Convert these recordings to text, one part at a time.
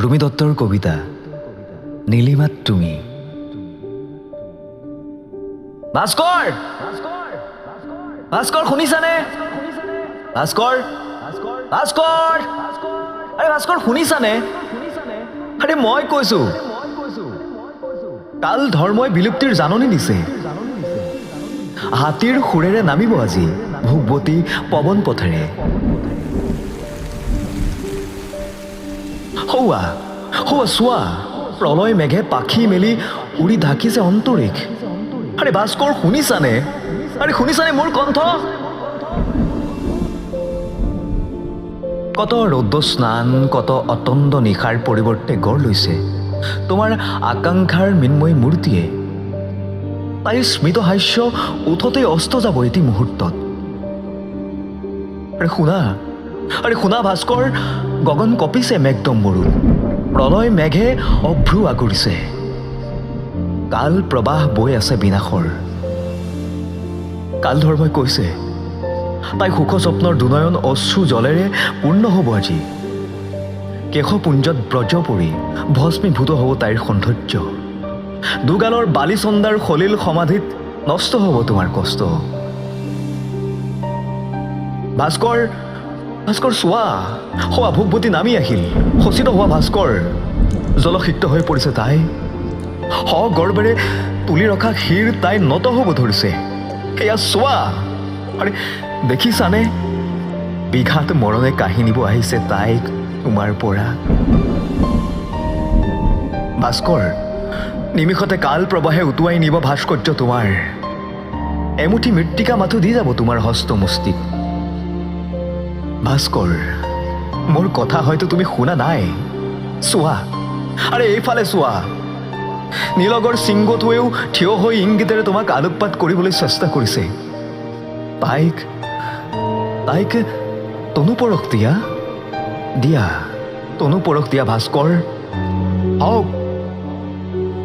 ৰুমি দত্তৰ কবিতা নীলিমাত তুমি। ভাস্কৰ ভাস্কৰ শুনিছানে? ভাস্কৰ ভাস্কৰ আৰে ভাস্কৰ শুনিছানে? আৰে মই কৈছো কাল ধৰ্মই বিলুপ্তিৰ জাননী দিছে। হাতীৰ সুৰেৰে নামিব আজি ভোগৱতী পৱন পথেৰে। হৌৱা হৌৱা চোৱা প্ৰলয় মেঘে পাখি মেলি উৰি ঢাকিছে অন্তৰীক্ষ। আৰে ভাস্কৰ শুনিছানে? আৰে শুনিছানে মোৰ কণ্ঠ? কত ৰৌদ্ৰ স্নান কত অতন্দ নিশাৰ পৰিৱৰ্তে গঢ় লৈছে তোমাৰ আকাংক্ষাৰ মিন্ময় মূৰ্তিয়ে। তাইৰ স্মিত হাস্য উঠতে অস্ত যাব এটি মুহূৰ্তত। আৰে শুনা ভাস্কৰ, গগন কঁপিছে মেঘডম্বৰুত, প্ৰলয় মেঘে অভ্ৰু আগুৰিছে, কাল প্ৰবাহ বৈ আছে বিনাশৰ। কাল ধৰ্মই কৈছে তাই সুখ স্বপ্নৰ দুনয়ন অশ্ৰু জলেৰে পূৰ্ণ হ'ব আজি। কেশপুঞ্জত ব্ৰজ পৰি ভস্মীভূত হ'ব তাইৰ সৌন্দৰ্য। দুগালৰ বালিচন্দাৰ সলিল সমাধিত নষ্ট হ'ব তোমাৰ কষ্ট। ভাস্কৰ ভাস্কৰ চোৱা হোৱা ভোগৱতী নামি আহিল, সচিত হোৱা ভাস্কৰ। জলসিক্ত হৈ পৰিছে তাই, গৰ্বেৰে তুলি ৰখা শিৰ তাই নত হ'ব ধৰিছে। সেয়া চোৱা, আৰে দেখিছানে? বিঘাত মৰণে কাঢ়ি নিব আহিছে তাইক তোমাৰ পৰা। ভাস্কৰ নিমিষতে কাল প্ৰবাহে উটুৱাই নিব ভাস্কৰ্য তোমাৰ। এমুঠি মৃত্তিকা মাথো দি যাব তোমাৰ হস্তমুষ্টিত। ভাস্কৰ মোৰ কথা হয়তো তুমি শুনা নাই। চোৱা আৰে এইফালে চোৱা, নীলগৰ শৃংগটোৱেও থিয় হৈ ইংগিতেৰে তোমাক আলোকপাত কৰিবলৈ চেষ্টা কৰিছে। তাইক তনুপৰশ দিয়া তনুপৰশ দিয়া ভাস্কৰ।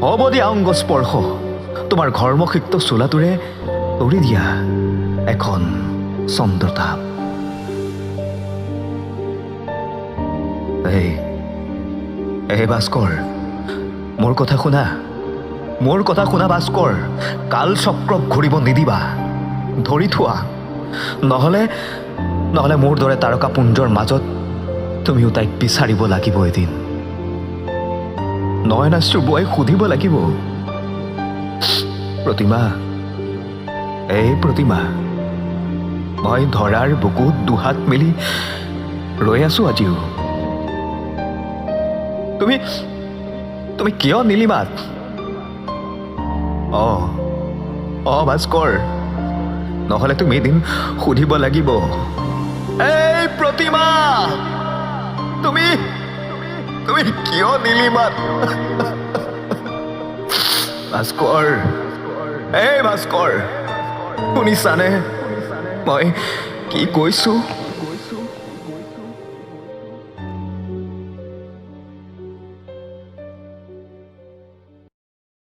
হ'ব দিয়া অংগ স্পৰ্শ, তোমাৰ ঘৰ্মসিক্ত চোলাটোৰে তৰি দিয়া এখন চন্দ্ৰতাপ। এই ভাস্কৰ মোৰ কথা শুনা ভাস্কৰ। কাল চক্ৰক ঘূৰিব নিদিবা, ধৰি থোৱা, নহলে মোৰ দৰে তাৰকাপুঞ্জৰ মাজত তুমিও তাইক বিচাৰিব লাগিব এদিন। নয়নাশ্ৰু বৈ সুধিব লাগিব, প্ৰতিমা মই ধৰাৰ বুকুত দুহাত মেলি ৰৈ আছো আজিও। তুমি কিয় নীলিমাত? ভাস্কৰ, নহলে তুমি এদিন সুধিব লাগিব, এই প্ৰতিমা তুমি কিয় নীলিমাত? ভাস্কৰ, ভাস্কৰ শুনিছানে মই কি কৈছো?